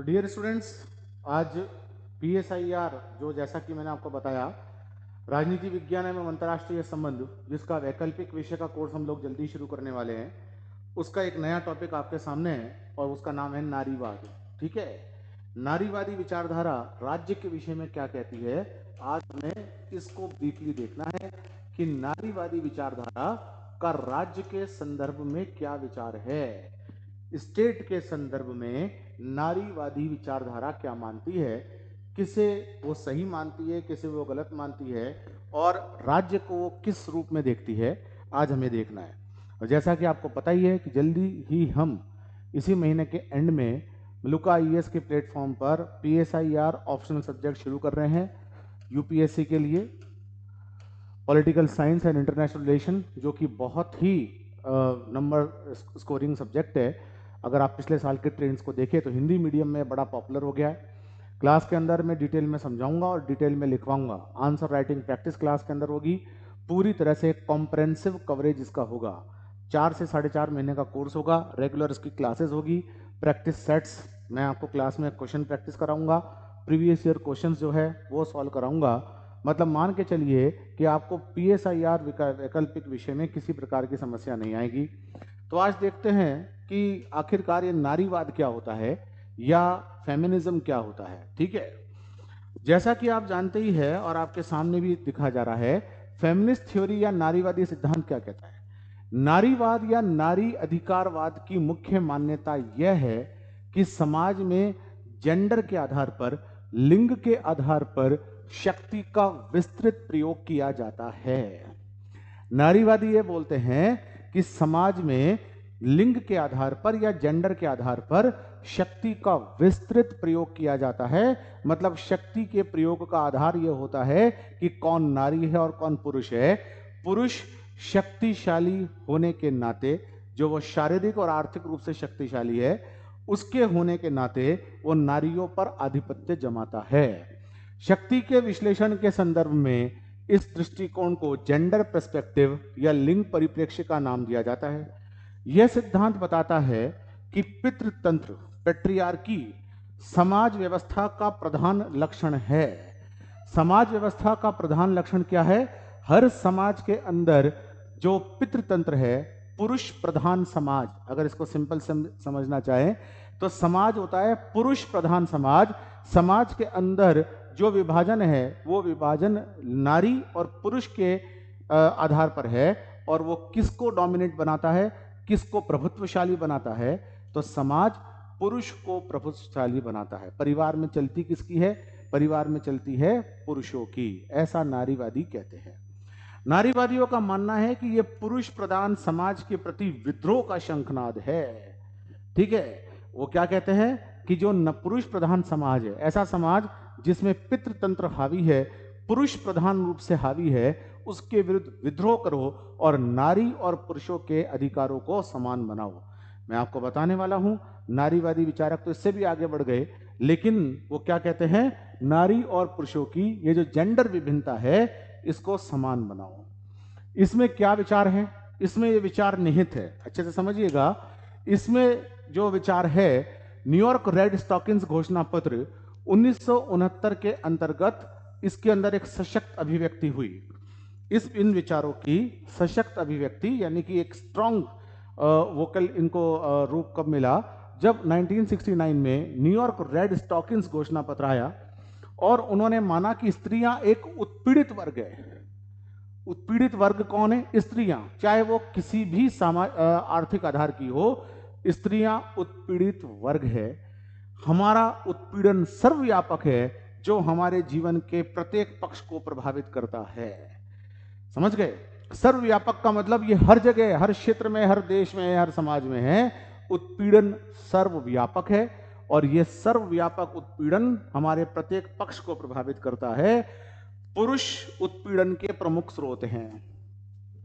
तो dear students, आज PSIR जो जैसा कि मैंने आपको बताया राजनीति विज्ञान एवं अंतर्राष्ट्रीय संबंध, जिसका वैकल्पिक विषय का कोर्स हम लोग जल्दी शुरू करने वाले हैं, उसका एक नया टॉपिक आपके सामने है और उसका नाम है नारीवाद। ठीक है, नारीवादी विचारधारा राज्य के विषय में क्या कहती है, आज हमें इसको ब्रीफली देखना है कि नारीवादी विचारधारा का राज्य के संदर्भ में क्या विचार है, स्टेट के संदर्भ में नारीवादी विचारधारा क्या मानती है, किसे वो सही मानती है, किसे वो गलत मानती है, और राज्य को वो किस रूप में देखती है, आज हमें देखना है। और जैसा कि आपको पता ही है कि जल्दी ही हम इसी महीने के एंड में लुका IAS के प्लेटफॉर्म पर PSIR ऑप्शनल सब्जेक्ट शुरू कर रहे हैं UPSC के लिए, political science and international relation, जो कि बहुत ही नंबर स्कोरिंग सब्जेक्ट है। अगर आप पिछले साल के ट्रेंड्स को देखें तो हिंदी मीडियम में बड़ा पॉपुलर हो गया है। क्लास के अंदर मैं डिटेल में समझाऊंगा और डिटेल में लिखवाऊंगा। आंसर राइटिंग प्रैक्टिस क्लास के अंदर होगी, पूरी तरह से कॉम्प्रेहेंसिव कवरेज इसका होगा। 4 से 4.5 महीने का कोर्स होगा, रेगुलर इसकी क्लासेस होगी, प्रैक्टिस सेट्स मैं आपको क्लास में क्वेश्चन प्रैक्टिस कराऊंगा, प्रीवियस ईयर क्वेश्चन जो है वो सॉल्व कराऊंगा। मतलब मान के चलिए कि आपको PSIR वैकल्पिक विषय में किसी प्रकार की समस्या नहीं आएगी। तो आज देखते हैं कि आखिरकार ये नारीवाद क्या होता है या फेमिनिज्म क्या होता है। ठीक है, जैसा कि आप जानते ही है और आपके सामने भी दिखा जा रहा है, फेमिनिस्ट थ्योरी या नारीवादी सिद्धांत क्या कहता है। नारीवाद या नारी अधिकारवाद की मुख्य मान्यता यह है कि समाज में जेंडर के आधार पर, लिंग के आधार पर शक्ति का विस्तृत प्रयोग किया जाता है। नारीवादी ये बोलते हैं कि समाज में लिंग के आधार पर या जेंडर के आधार पर शक्ति का विस्तृत प्रयोग किया जाता है। मतलब शक्ति के प्रयोग का आधार यह होता है कि कौन नारी है और कौन पुरुष है। पुरुष शक्तिशाली होने के नाते, जो वो शारीरिक और आर्थिक रूप से शक्तिशाली है, उसके होने के नाते वो नारियों पर आधिपत्य जमाता है। शक्ति के विश्लेषण के संदर्भ में इस दृष्टिकोण को जेंडर पर्सपेक्टिव या लिंग परिप्रेक्ष्य का नाम दिया जाता है। यह सिद्धांत बताता है कि पितृतंत्र पेट्रियार्की समाज व्यवस्था का प्रधान लक्षण है। समाज व्यवस्था का प्रधान लक्षण क्या है? हर समाज के अंदर जो पितृतंत्र है, पुरुष प्रधान समाज, अगर इसको सिंपल समझना चाहें तो समाज होता है पुरुष प्रधान समाज। समाज के अंदर जो विभाजन है वो विभाजन नारी और पुरुष के आधार पर है, और वो किसको डोमिनेट बनाता है, किसको प्रभुत्वशाली बनाता है? तो समाज पुरुष को प्रभुत्वशाली बनाता है। परिवार में चलती किसकी है? परिवार में चलती है पुरुषों की। ऐसा नारीवादी कहते हैं। नारीवादियों का मानना है कि यह पुरुष प्रधान समाज के प्रति विद्रोह का शंखनाद है। ठीक है, वो क्या कहते हैं कि जो न पुरुष प्रधान समाज है, ऐसा समाज जिसमें पितृतंत्र हावी है, पुरुष प्रधान रूप से हावी है, उसके विरुद्ध विद्रोह करो और नारी और पुरुषों के अधिकारों को समान बनाओ। मैं आपको बताने वाला हूं, नारीवादी विचारक तो इससे भी आगे बढ़ गए, लेकिन वो क्या कहते हैं, नारी और पुरुषों की ये जो जेंडर विभिन्नता है इसको समान बनाओ। इसमें क्या विचार है? इसमें ये विचार निहित है, अच्छे से समझिएगा। इसमें जो विचार है, न्यूयॉर्क रेड स्टॉकिंग्स घोषणा पत्र 1969 के अंतर्गत इसके अंदर एक सशक्त अभिव्यक्ति हुई। इन विचारों की सशक्त अभिव्यक्ति यानी कि एक स्ट्रॉन्ग वोकल इनको रूप कब मिला? जब 1969 में न्यूयॉर्क रेड स्टॉकिंग्स घोषणा पत्र आया और उन्होंने माना कि स्त्रियां एक उत्पीड़ित वर्ग है। उत्पीड़ित वर्ग कौन है? स्त्रियां, चाहे वो किसी भी आर्थिक आधार की हो, स्त्रियां उत्पीड़ित वर्ग है। हमारा उत्पीड़न सर्वव्यापक है जो हमारे जीवन के प्रत्येक पक्ष को प्रभावित करता है। समझ गए? सर्वव्यापक का मतलब ये हर जगह, हर क्षेत्र में, हर देश में, हर समाज में है। उत्पीड़न सर्वव्यापक है और ये सर्वव्यापक उत्पीड़न हमारे प्रत्येक पक्ष को प्रभावित करता है। पुरुष उत्पीड़न के प्रमुख स्रोत हैं।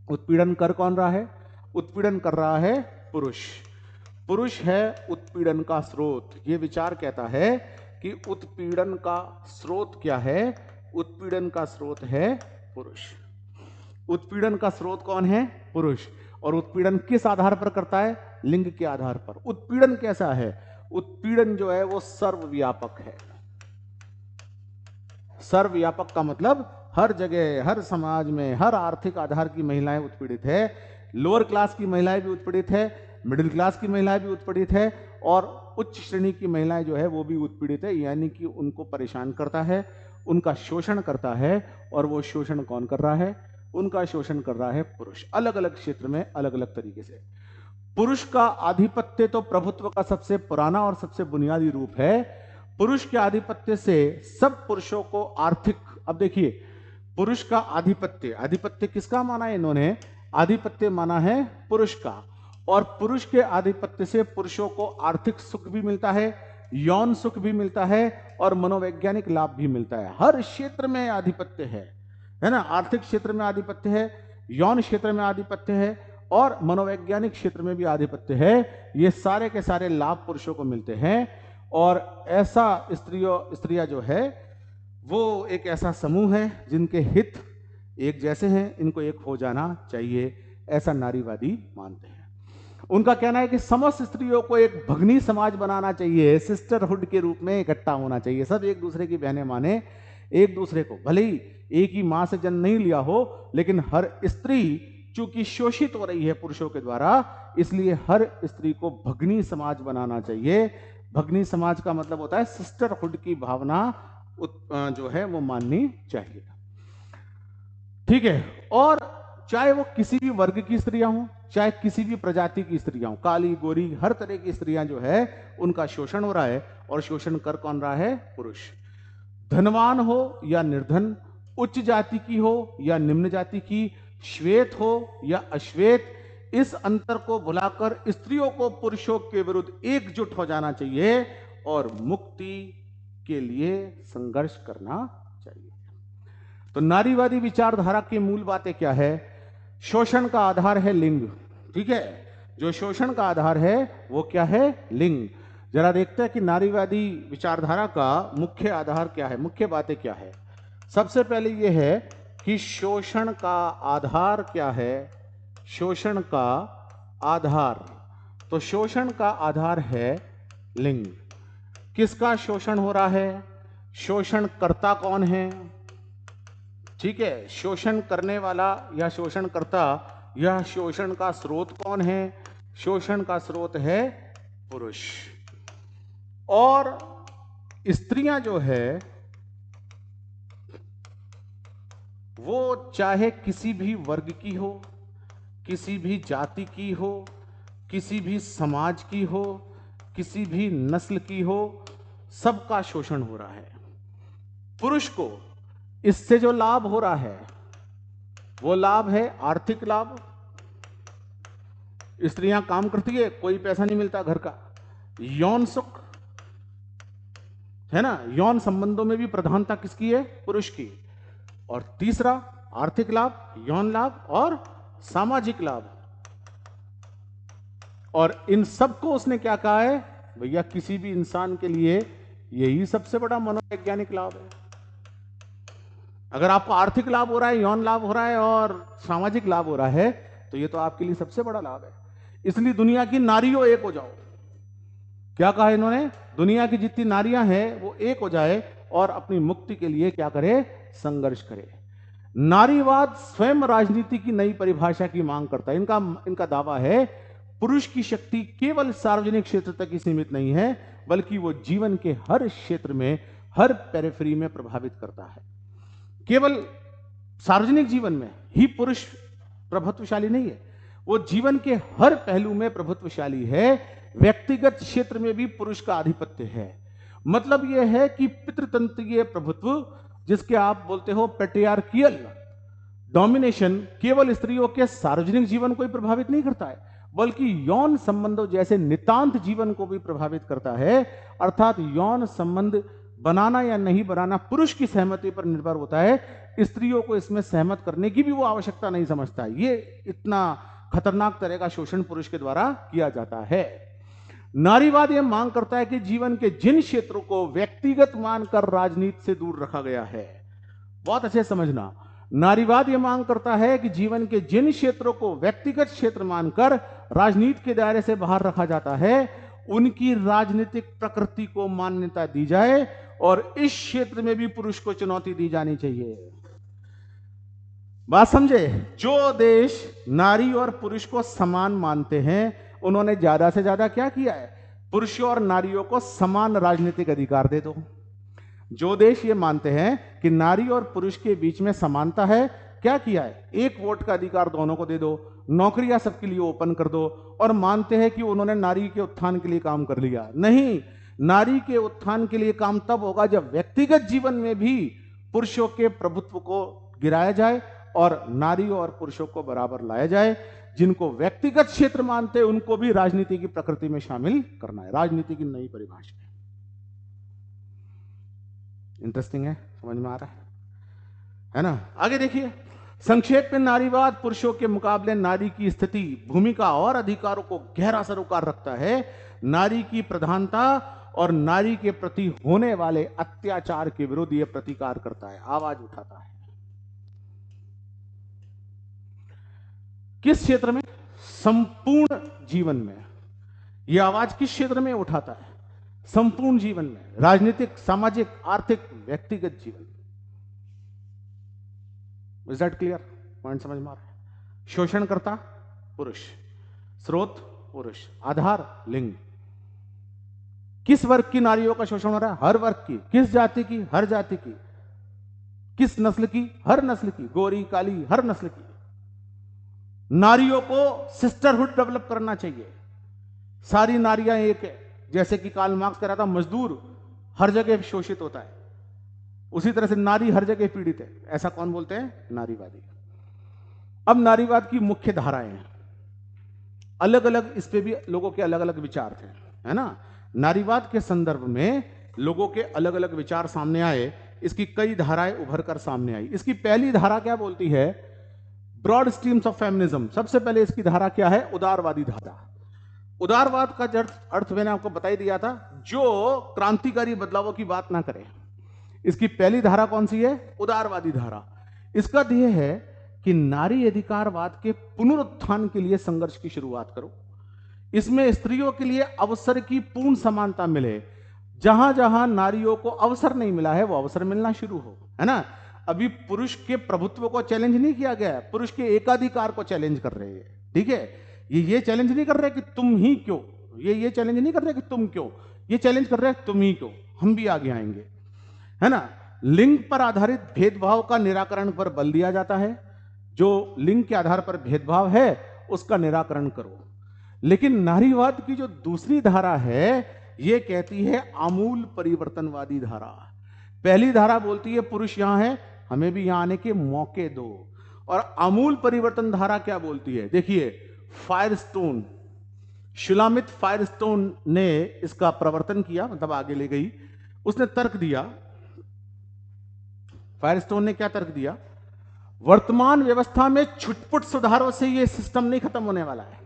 उत्पीड़न कर कौन रहा है? उत्पीड़न कर रहा है पुरुष। पुरुष है उत्पीड़न का स्रोत। यह विचार कहता है कि उत्पीड़न का स्रोत क्या है? उत्पीड़न का स्रोत है पुरुष। उत्पीड़न का स्रोत कौन है? पुरुष। और उत्पीड़न किस आधार पर करता है? लिंग के आधार पर। उत्पीड़न कैसा है? उत्पीड़न जो है वो सर्वव्यापक है। सर्वव्यापक का मतलब हर जगह, हर समाज में, हर आर्थिक आधार की महिलाएं उत्पीड़ित है। लोअर क्लास की महिलाएं भी उत्पीड़ित है, मिडिल क्लास की महिलाएं भी उत्पीड़ित है, और उच्च श्रेणी की महिलाएं जो है वो भी उत्पीड़ित है। यानी कि उनको परेशान करता है, उनका शोषण करता है। और वो शोषण कौन कर रहा है? उनका शोषण कर रहा है पुरुष, अलग अलग क्षेत्र में अलग अलग तरीके से। पुरुष का आधिपत्य तो प्रभुत्व का सबसे पुराना और सबसे बुनियादी रूप है। पुरुष के आधिपत्य से सब पुरुषों को आर्थिक, अब देखिए, पुरुष का आधिपत्य, आधिपत्य किसका माना है इन्होंने? आधिपत्य माना है पुरुष का। और पुरुष के आधिपत्य से पुरुषों को आर्थिक सुख भी मिलता है, यौन सुख भी मिलता है, और मनोवैज्ञानिक लाभ भी मिलता है। हर क्षेत्र में आधिपत्य है ना? आर्थिक क्षेत्र में आधिपत्य है, यौन क्षेत्र में आधिपत्य है, और मनोवैज्ञानिक क्षेत्र में भी आधिपत्य है। ये सारे के सारे लाभ पुरुषों को मिलते हैं। और ऐसा स्त्रियां जो है वो एक ऐसा समूह है जिनके हित एक जैसे हैं, इनको एक हो जाना चाहिए, ऐसा नारीवादी मानते हैं। उनका कहना है कि समस्त स्त्रियों को एक भगनी समाज बनाना चाहिए, सिस्टरहुड के रूप में इकट्ठा होना चाहिए। सब एक दूसरे की बहनें माने, एक दूसरे को, भले ही एक ही मां से जन्म नहीं लिया हो, लेकिन हर स्त्री चूंकि शोषित हो रही है पुरुषों के द्वारा, इसलिए हर स्त्री को भगनी समाज बनाना चाहिए। भगनी समाज का मतलब होता है सिस्टरहुड की भावना जो है वो माननी चाहिए। ठीक है। और चाहे वो किसी भी वर्ग की स्त्रियां हों, चाहे किसी भी प्रजाति की स्त्रियां हों, काली गोरी हर तरह की स्त्रियां जो है उनका शोषण हो रहा है। और शोषण कर कौन रहा है? पुरुष। धनवान हो या निर्धन, उच्च जाति की हो या निम्न जाति की, श्वेत हो या अश्वेत, इस अंतर को भुलाकर स्त्रियों को पुरुषों के विरुद्ध एकजुट हो जाना चाहिए और मुक्ति के लिए संघर्ष करना चाहिए। तो नारीवादी विचारधारा की मूल बातें क्या है? शोषण का आधार है लिंग। ठीक है, जो शोषण का आधार है वो क्या है? लिंग। जरा देखते हैं कि नारीवादी विचारधारा का मुख्य आधार क्या है, मुख्य बातें क्या है। सबसे पहले यह है कि शोषण का आधार क्या है? शोषण का आधार, तो शोषण का आधार है लिंग। किसका शोषण हो रहा है? शोषणकर्ता कौन है? ठीक है, शोषण करने वाला या शोषणकर्ता, यह शोषण का स्रोत कौन है? शोषण का स्रोत है पुरुष। और स्त्रियां जो है वो चाहे किसी भी वर्ग की हो, किसी भी जाति की हो, किसी भी समाज की हो, किसी भी नस्ल की हो, सबका शोषण हो रहा है। पुरुष को इससे जो लाभ हो रहा है वो लाभ है आर्थिक लाभ। स्त्रियां काम करती है, कोई पैसा नहीं मिलता घर का। यौन सुख है ना, यौन संबंधों में भी प्रधानता किसकी है? पुरुष की। और तीसरा आर्थिक लाभ, यौन लाभ और सामाजिक लाभ। और इन सबको उसने क्या कहा है? भैया किसी भी इंसान के लिए यही सबसे बड़ा मनोवैज्ञानिक लाभ है। अगर आपको आर्थिक लाभ हो रहा है, यौन लाभ हो रहा है और सामाजिक लाभ हो रहा है, तो ये तो आपके लिए सबसे बड़ा लाभ है। इसलिए दुनिया की नारियों एक हो जाओ। क्या कहा इन्होंने? दुनिया की जितनी नारियां हैं वो एक हो जाए और अपनी मुक्ति के लिए क्या करे? संघर्ष करे। नारीवाद स्वयं राजनीति की नई परिभाषा की मांग करता है। इनका दावा है पुरुष की शक्ति केवल सार्वजनिक क्षेत्र तक ही सीमित नहीं है, बल्कि वो जीवन के हर क्षेत्र में, हर पेरिफेरी में प्रभावित करता है। केवल सार्वजनिक जीवन में ही पुरुष प्रभुत्वशाली नहीं है, वो जीवन के हर पहलू में प्रभुत्वशाली है। व्यक्तिगत क्षेत्र में भी पुरुष का आधिपत्य है। मतलब यह है कि पितृतंत्रीय प्रभुत्व, जिसके आप बोलते हो पैट्रियार्कियल डोमिनेशन, केवल स्त्रियों के सार्वजनिक जीवन को ही प्रभावित नहीं करता है, बल्कि यौन संबंधों जैसे नितांत जीवन को भी प्रभावित करता है। अर्थात यौन संबंध बनाना या नहीं बनाना पुरुष की सहमति पर निर्भर होता है। स्त्रियों को इसमें सहमत करने की भी वो आवश्यकता नहीं समझता। ये इतना खतरनाक तरह का शोषण पुरुष के द्वारा किया जाता है। नारीवाद यह मांग करता है कि जीवन के जिन क्षेत्रों को व्यक्तिगत मानकर राजनीति से दूर रखा गया है, बहुत अच्छे समझना, नारीवाद यह मांग करता है कि जीवन के जिन क्षेत्रों को व्यक्तिगत क्षेत्र मानकर राजनीति के दायरे से बाहर रखा जाता है, उनकी राजनीतिक प्रकृति को मान्यता दी जाए और इस क्षेत्र में भी पुरुष को चुनौती दी जानी चाहिए। बात समझे? जो देश नारी और पुरुष को समान मानते हैं उन्होंने ज्यादा से ज्यादा क्या किया है? पुरुषों और नारियों को समान राजनीतिक अधिकार दे दो। जो देश ये मानते हैं कि नारी और पुरुष के बीच में समानता है, क्या किया है? एक वोट का अधिकार दोनों को दे दो, नौकरियां सबके लिए ओपन कर दो, और मानते हैं कि उन्होंने नारी के उत्थान के लिए काम कर लिया। नहीं, नारी के उत्थान के लिए काम तब होगा जब व्यक्तिगत जीवन में भी पुरुषों के प्रभुत्व को गिराया जाए और नारियों और पुरुषों को बराबर लाया जाए। जिनको व्यक्तिगत क्षेत्र मानते हैं उनको भी राजनीति की प्रकृति में शामिल करना है। राजनीति की नई परिभाषा। इंटरेस्टिंग है, समझ में आ रहा है ना? आगे देखिए, संक्षेप में नारीवाद पुरुषों के मुकाबले नारी की स्थिति, भूमिका और अधिकारों को गहरा सरोकार रखता है। नारी की प्रधानता और नारी के प्रति होने वाले अत्याचार के विरुद्ध यह प्रतिकार करता है, आवाज उठाता है। किस क्षेत्र में? संपूर्ण जीवन में। यह आवाज किस क्षेत्र में उठाता है? संपूर्ण जीवन में, राजनीतिक, सामाजिक, आर्थिक, व्यक्तिगत जीवन। Is that clear? पॉइंट समझ में आ रहा है? शोषणकर्ता पुरुष, स्रोत पुरुष, आधार लिंग। किस वर्ग की नारियों का शोषण हो रहा है? हर वर्ग की। किस जाति की? हर जाति की। किस नस्ल की? हर नस्ल की। गोरी काली, हर नस्ल की। नारियों को सिस्टरहुड डेवलप करना चाहिए। सारी नारियां एक है। जैसे कि कार्ल मार्क्स कह रहा था, मजदूर हर जगह शोषित होता है, उसी तरह से नारी हर जगह पीड़ित है। ऐसा कौन बोलते हैं? नारीवादी। अब नारीवाद की मुख्य धाराएं हैं, अलग अलग, इस पे भी लोगों के अलग अलग विचार थे, है ना? नारीवाद के संदर्भ में लोगों के अलग अलग विचार सामने आए। इसकी कई धाराएं उभर कर सामने आई। इसकी पहली धारा क्या बोलती है? Broad streams of feminism. सबसे पहले इसकी धारा क्या है? उदारवादी धारा। उदारवाद का अर्थ मैंने आपको बता ही दिया था, जो क्रांतिकारी बदलावों की बात ना करे। इसकी पहली धारा कौन सी है? उदारवादी धारा। इसका ध्येय है कि नारी अधिकारवाद के पुनरुत्थान के लिए संघर्ष की शुरुआत करो। इसमें स्त्रियों के लिए अवसर की पूर्ण समानता मिले। जहां जहां नारियों को अवसर नहीं मिला है वो अवसर मिलना शुरू हो, है ना? अभी पुरुष के प्रभुत्व को चैलेंज नहीं किया गया है, पुरुष के एकाधिकार को चैलेंज कर रहे हैं, ठीक है? ये चैलेंज नहीं कर रहे कि तुम ही क्यों, ये चैलेंज नहीं कर रहे कि तुम क्यों, ये चैलेंज कर रहे हैं तुम ही क्यों, हम भी आगे आएंगे, है ना? लिंग पर आधारित भेदभाव का निराकरण पर बल दिया जाता है। जो लिंग के आधार पर भेदभाव है उसका निराकरण करो। लेकिन नारीवाद की जो दूसरी धारा है ये कहती है आमूल परिवर्तनवादी धारा। पहली धारा बोलती है पुरुष यहां है, हमें भी यहां आने के मौके दो। और आमूल परिवर्तन धारा क्या बोलती है? देखिए, फायरस्टोन, शुलामित फायरस्टोन ने इसका प्रवर्तन किया, मतलब आगे ले गई। उसने तर्क दिया, फायरस्टोन ने क्या तर्क दिया? वर्तमान व्यवस्था में छुटपुट सुधारों से यह सिस्टम नहीं खत्म होने वाला है।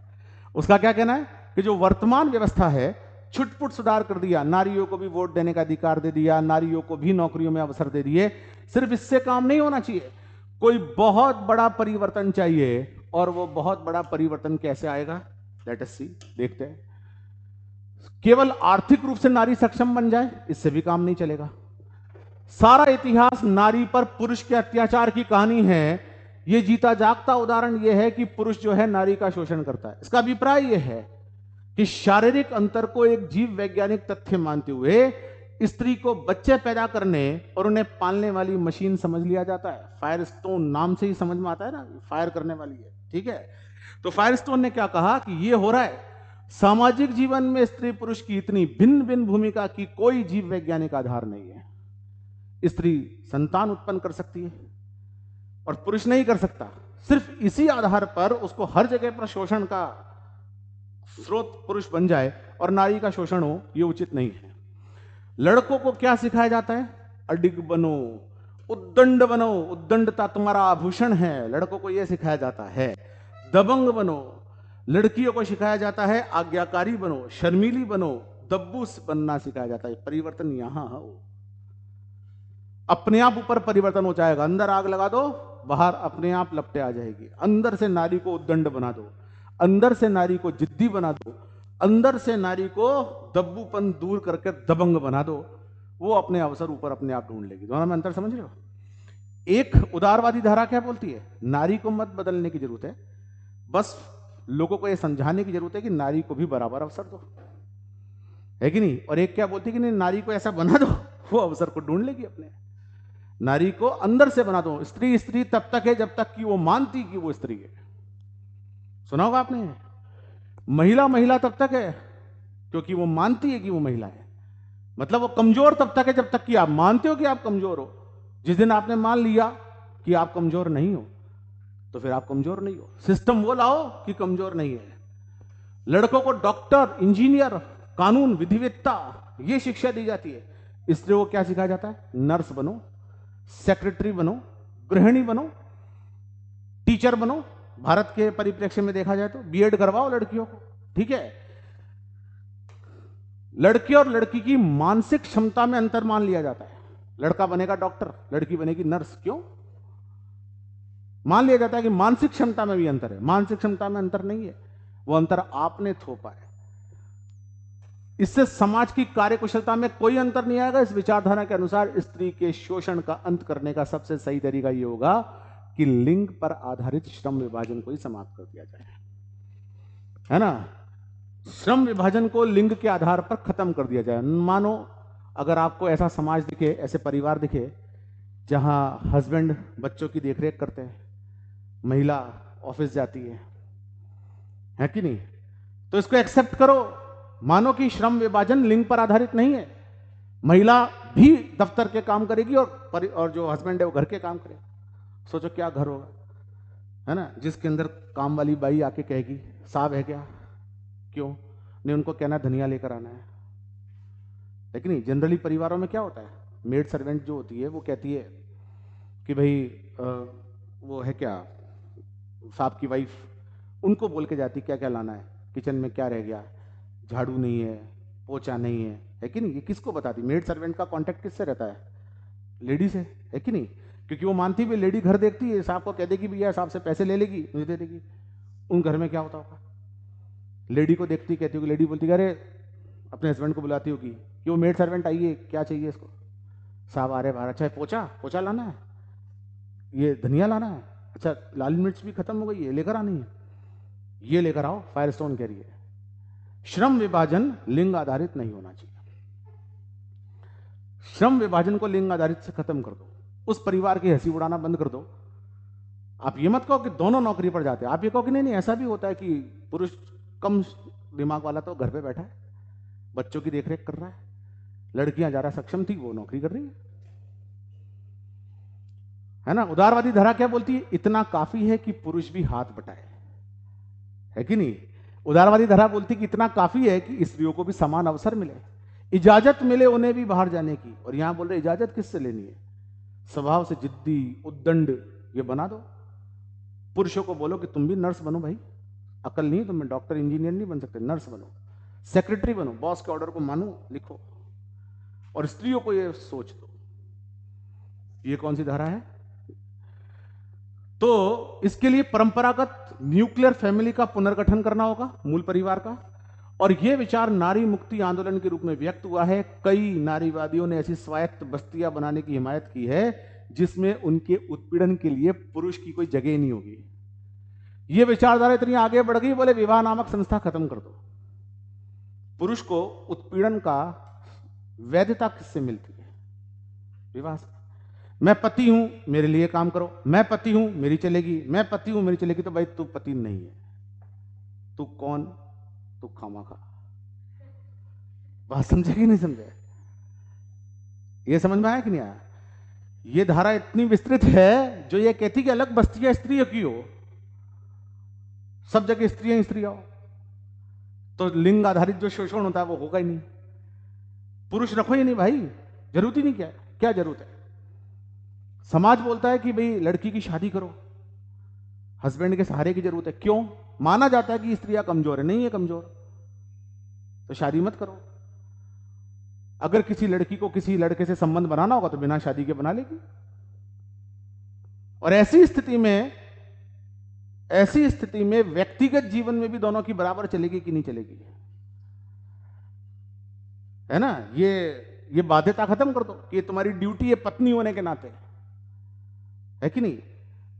उसका क्या कहना है कि जो वर्तमान व्यवस्था है छुटपुट सुधार कर दिया, नारियों को भी वोट देने का अधिकार दे दिया, नारियों को भी नौकरियों में अवसर दे दिए। सिर्फ इससे काम नहीं होना चाहिए, कोई बहुत बड़ा परिवर्तन चाहिए। और वो बहुत बड़ा परिवर्तन कैसे आएगा? लेट अस सी, देखते हैं। केवल आर्थिक रूप से नारी सक्षम बन जाए इससे भी काम नहीं चलेगा। सारा इतिहास नारी पर पुरुष के अत्याचार की कहानी है। यह जीता जागता उदाहरण यह है कि पुरुष जो है नारी का शोषण करता है। इसका अभिप्राय यह है कि शारीरिक अंतर को एक जीव वैज्ञानिक तथ्य मानते हुए स्त्री को बच्चे पैदा करने और उन्हें पालने वाली मशीन समझ लिया जाता है। फायरस्टोन नाम से ही समझ में आता है ना, फायर करने वाली है, ठीक है? तो फायरस्टोन ने क्या कहा कि यह हो रहा है, सामाजिक जीवन में स्त्री पुरुष की इतनी भिन्न भिन्न भूमिका की कोई जीव वैज्ञानिक आधार नहीं है। स्त्री संतान उत्पन्न कर सकती है और पुरुष नहीं कर सकता। सिर्फ इसी आधार पर उसको हर जगह पर शोषण का स्रोत पुरुष बन जाए और नारी का शोषण हो, यह उचित नहीं है। लड़कों को क्या सिखाया जाता है? अडिग बनो, उद्दंड बनो, उद्दंडता तुम्हारा आभूषण है, लड़कों को यह सिखाया जाता है। दबंग बनो, लड़कियों को सिखाया जाता है आज्ञाकारी बनो, शर्मीली बनो, दब्बू बनना सिखाया जाता है। परिवर्तन यहां हो, अपने आप ऊपर परिवर्तन हो जाएगा। अंदर आग लगा दो, बाहर अपने आप लपटे आ जाएगी। अंदर से नारी को उद्दंड बना दो, अंदर से नारी को जिद्दी बना दो, अंदर से नारी को दब्बूपन दूर करके दबंग बना दो, वो अपने अवसर ऊपर अपने आप ढूंढ लेगी। दोनों में अंतर समझ रहे हो? एक उदारवादी धारा क्या बोलती है, नारी को मत बदलने की जरूरत है, बस लोगों को यह समझाने की जरूरत है कि नारी को भी बराबर अवसर दो, है कि नहीं? और एक क्या बोलती है कि नहीं, नारी को ऐसा बना दो वो अवसर को ढूंढ लेगी अपने। नारी को अंदर से बना दो। स्त्री स्त्री तब तक है जब तक कि वो मानती कि वो स्त्री है। सुना होगा आपने। महिला महिला तब तक है क्योंकि वो मानती है कि वो महिला है। मतलब वो कमजोर तब तक है जब तक कि आप मानते हो कि आप कमजोर हो। जिस दिन आपने मान लिया कि आप कमजोर नहीं हो तो फिर आप कमजोर नहीं हो। सिस्टम वो लाओ कि कमजोर नहीं है। लड़कों को डॉक्टर, इंजीनियर, कानून, विधिवेत्ता ये शिक्षा दी जाती है। स्त्रियों को क्या सिखाया जाता है? नर्स बनो, सेक्रेटरी बनो, गृहिणी बनो, टीचर बनो। भारत के परिप्रेक्ष्य में देखा जाए तो बीएड करवाओ लड़कियों को, ठीक है। लड़के और लड़की की मानसिक क्षमता में अंतर मान लिया जाता है। लड़का बनेगा डॉक्टर, लड़की बनेगी नर्स। क्यों मान लिया जाता है? कि मानसिक क्षमता में भी अंतर है। मानसिक क्षमता में अंतर नहीं है, वो अंतर आपने थोपा है। इससे समाज की कार्यकुशलता में कोई अंतर नहीं आएगा। इस विचारधारा के अनुसार स्त्री के शोषण का अंत करने का सबसे सही तरीका यह होगा कि लिंग पर आधारित श्रम विभाजन को ही समाप्त कर दिया जाए, है ना। श्रम विभाजन को लिंग के आधार पर खत्म कर दिया जाए। मानो अगर आपको ऐसा समाज दिखे, ऐसे परिवार दिखे जहां हस्बैंड बच्चों की देखरेख करते हैं, महिला ऑफिस जाती है कि नहीं, तो इसको एक्सेप्ट करो। मानो कि श्रम विभाजन लिंग पर आधारित नहीं है। महिला भी दफ्तर के काम करेगी और जो हस्बैंड है वो घर के काम करेगा। सोचो क्या घर होगा, है ना, जिसके अंदर काम वाली बाई आके कहेगी साहब है क्या, क्यों नहीं, उनको कहना धनिया लेकर आना है। लेकिन नहीं, जनरली परिवारों में क्या होता है, मेड सर्वेंट जो होती है वो कहती है कि भाई वो है क्या, साहब की वाइफ उनको बोल के जाती क्या क्या लाना है, किचन में क्या रह गया, झाड़ू नहीं है, पोछा नहीं है कि नहीं। ये किसको बताती? मेड सर्वेंट का कांटेक्ट किससे रहता है? लेडी से, है कि नहीं। क्योंकि वो मानती भी, लेडी घर देखती है, साहब को कह देगी भैया साहब से पैसे ले लेगी, मुझे दे देगी। उन घर में क्या होता होगा, लेडी को देखती, कहती होगी, लेडी बोलती अरे अपने हस्बैंड को बुलाती होगी कि वो मेड सर्वेंट आई है, क्या चाहिए इसको, साहब आ रहे बाहर, अच्छा पोछा पोछा लाना है, ये धनिया लाना है, अच्छा लाल मिर्च भी खत्म हो गई है, लेकर आनी है, ये लेकर आओ, फायर स्टोन कह रही है। श्रम विभाजन लिंग आधारित नहीं होना चाहिए। श्रम विभाजन को लिंग आधारित से खत्म कर दो। उस परिवार की हंसी उड़ाना बंद कर दो। आप ये मत कहो कि दोनों नौकरी पर जाते हैं। आप ये कहो कि नहीं नहीं, ऐसा भी होता है कि पुरुष कम दिमाग वाला तो घर पे बैठा है, बच्चों की देखरेख कर रहा है, लड़कियां ज्यादा सक्षम थी वो नौकरी कर रही है ना। उदारवादी धारा क्या बोलती है? इतना काफी है कि पुरुष भी हाथ बटाए, है कि नहीं। उदारवादी धारा बोलती है कि इतना काफी है कि स्त्रियों को भी समान अवसर मिले, इजाजत मिले उन्हें भी बाहर जाने की। और यहां बोल रहे इजाजत किससे लेनी है? स्वभाव से जिद्दी, उद्दंड ये बना दो। पुरुषों को बोलो कि तुम भी नर्स बनो भाई, अकल नहीं तुम्हें, डॉक्टर इंजीनियर नहीं बन सकते, नर्स बनो, सेक्रेटरी बनो, बॉस के ऑर्डर को मानो, लिखो। और स्त्रियों को ये सोच दो। ये कौन सी धारा है? तो इसके लिए परंपरागत न्यूक्लियर फैमिली का पुनर्गठन करना होगा, मूल परिवार का। और यह विचार नारी मुक्ति आंदोलन के रूप में व्यक्त हुआ है। कई नारीवादियों ने ऐसी स्वायत्त बस्तियां बनाने की हिमायत की है जिसमें उनके उत्पीड़न के लिए पुरुष की कोई जगह नहीं होगी। यह विचारधारा इतनी आगे बढ़ गई, बोले विवाह नामक संस्था खत्म कर दो। पुरुष को उत्पीड़न का वैधता किससे मिलती है? विवाह से। मैं पति हूं, मेरे लिए काम करो, मैं पति हूं मेरी चलेगी, मैं पति हूं मेरी चलेगी। तो भाई तू पति नहीं है, तू कौन? तू खामाखा। बात समझे कि नहीं समझे? ये समझ में आया कि नहीं आया? ये धारा इतनी विस्तृत है जो ये कहती कि अलग बस्तियां स्त्रियों की हो, सब जगह स्त्रियां स्त्रियां हो, तो लिंग आधारित जो शोषण होता है वो होगा ही नहीं। पुरुष रखो ही नहीं भाई, जरूरत ही नहीं। क्या क्या जरूरत है? समाज बोलता है कि भाई लड़की की शादी करो, हस्बैंड के सहारे की जरूरत है। क्यों? माना जाता है कि स्त्रियां कमजोर है। नहीं है कमजोर तो शादी मत करो। अगर किसी लड़की को किसी लड़के से संबंध बनाना होगा तो बिना शादी के बना लेगी। और ऐसी स्थिति में व्यक्तिगत जीवन में भी दोनों की बराबर चलेगी कि नहीं चलेगी? है ना, ये बाध्यता खत्म कर दो कि ये तुम्हारी ड्यूटी है पत्नी होने के नाते, है कि नहीं।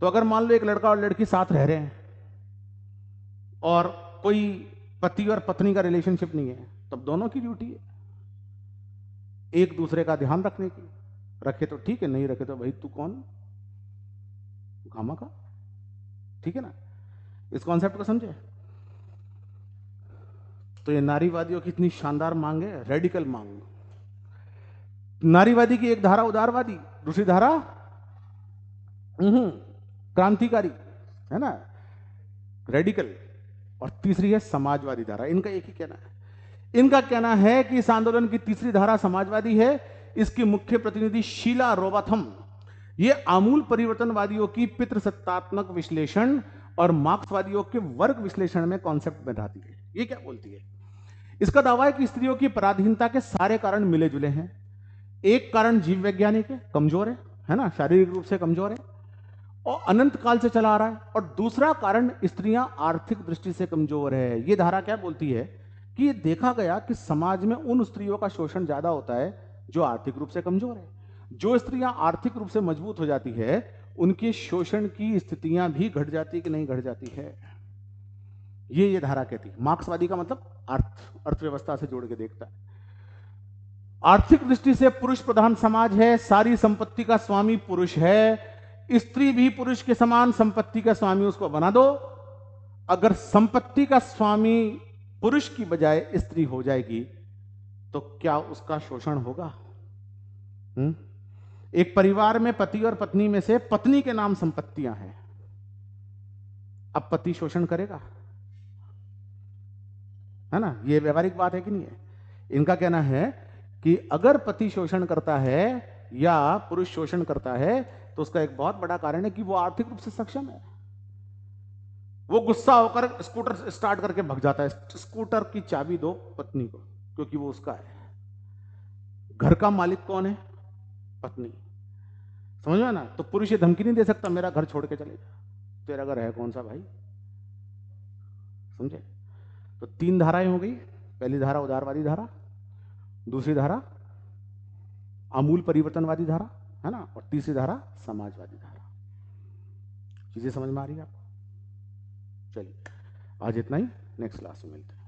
तो अगर मान लो एक लड़का और लड़की साथ रह रहे हैं और कोई पति और पत्नी का रिलेशनशिप नहीं है, तब दोनों की ड्यूटी है एक दूसरे का ध्यान रखने की। रखे तो ठीक है, नहीं रखे तो भाई तू कौन, खामा का, ठीक है ना। इस कॉन्सेप्ट को समझे। तो ये नारीवादियों की इतनी शानदार मांग है, रेडिकल मांग। नारीवादी की एक धारा उदारवादी, दूसरी धारा क्रांतिकारी, है ना, रेडिकल, और तीसरी है समाजवादी धारा। इनका एक ही कहना है, इनका कहना है कि इस आंदोलन की तीसरी धारा समाजवादी है। इसकी मुख्य प्रतिनिधि शीला रोबाथम ये आमूल परिवर्तनवादियों की पितृसत्तात्मक विश्लेषण और मार्क्सवादियों के वर्ग विश्लेषण में कॉन्सेप्ट बैठाती है। ये क्या बोलती है, इसका दावा है कि स्त्रियों की पराधीनता के सारे कारण मिले जुले हैं। एक कारण जीव वैज्ञानिक है, कमजोर है ना, शारीरिक रूप से कमजोर है और अनंत काल से चला आ रहा है, और दूसरा कारण स्त्रियां आर्थिक दृष्टि से कमजोर है। ये धारा क्या बोलती है कि ये देखा गया कि समाज में उन स्त्रियों का शोषण ज्यादा होता है जो आर्थिक रूप से कमजोर है। जो स्त्रियां आर्थिक रूप से मजबूत हो जाती है उनके शोषण की स्थितियां भी घट जाती कि नहीं घट जाती है। ये धारा कहती है। मार्क्सवादी का मतलब अर्थव्यवस्था से जोड़ के देखता है। आर्थिक दृष्टि से पुरुष प्रधान समाज है, सारी संपत्ति का स्वामी पुरुष है, स्त्री भी पुरुष के समान संपत्ति का स्वामी उसको बना दो। अगर संपत्ति का स्वामी पुरुष की बजाय स्त्री हो जाएगी तो क्या उसका शोषण होगा? एक परिवार में पति और पत्नी में से पत्नी के नाम संपत्तियां हैं, अब पति शोषण करेगा, है ना। ये व्यवहारिक बात है कि नहीं है। इनका कहना है कि अगर पति शोषण करता है या पुरुष शोषण करता है तो उसका एक बहुत बड़ा कारण है कि वो आर्थिक रूप से सक्षम है। वो गुस्सा होकर स्कूटर स्टार्ट करके भग जाता है, स्कूटर की चाबी दो पत्नी को, क्योंकि वो उसका है। घर का मालिक कौन है? पत्नी, समझ में ना। तो पुरुष ये धमकी नहीं दे सकता मेरा घर छोड़ के चले जा, तेरा घर है कौन सा भाई, समझे। तो तीन धाराएं हो गई। पहली धारा उदारवादी धारा, दूसरी धारा आमूल परिवर्तनवादी धारा, है ना, और तीसरी धारा समाजवादी धारा। चीजें समझ में आ रही है आपको? चलिए आज इतना ही, नेक्स्ट क्लास में मिलते हैं।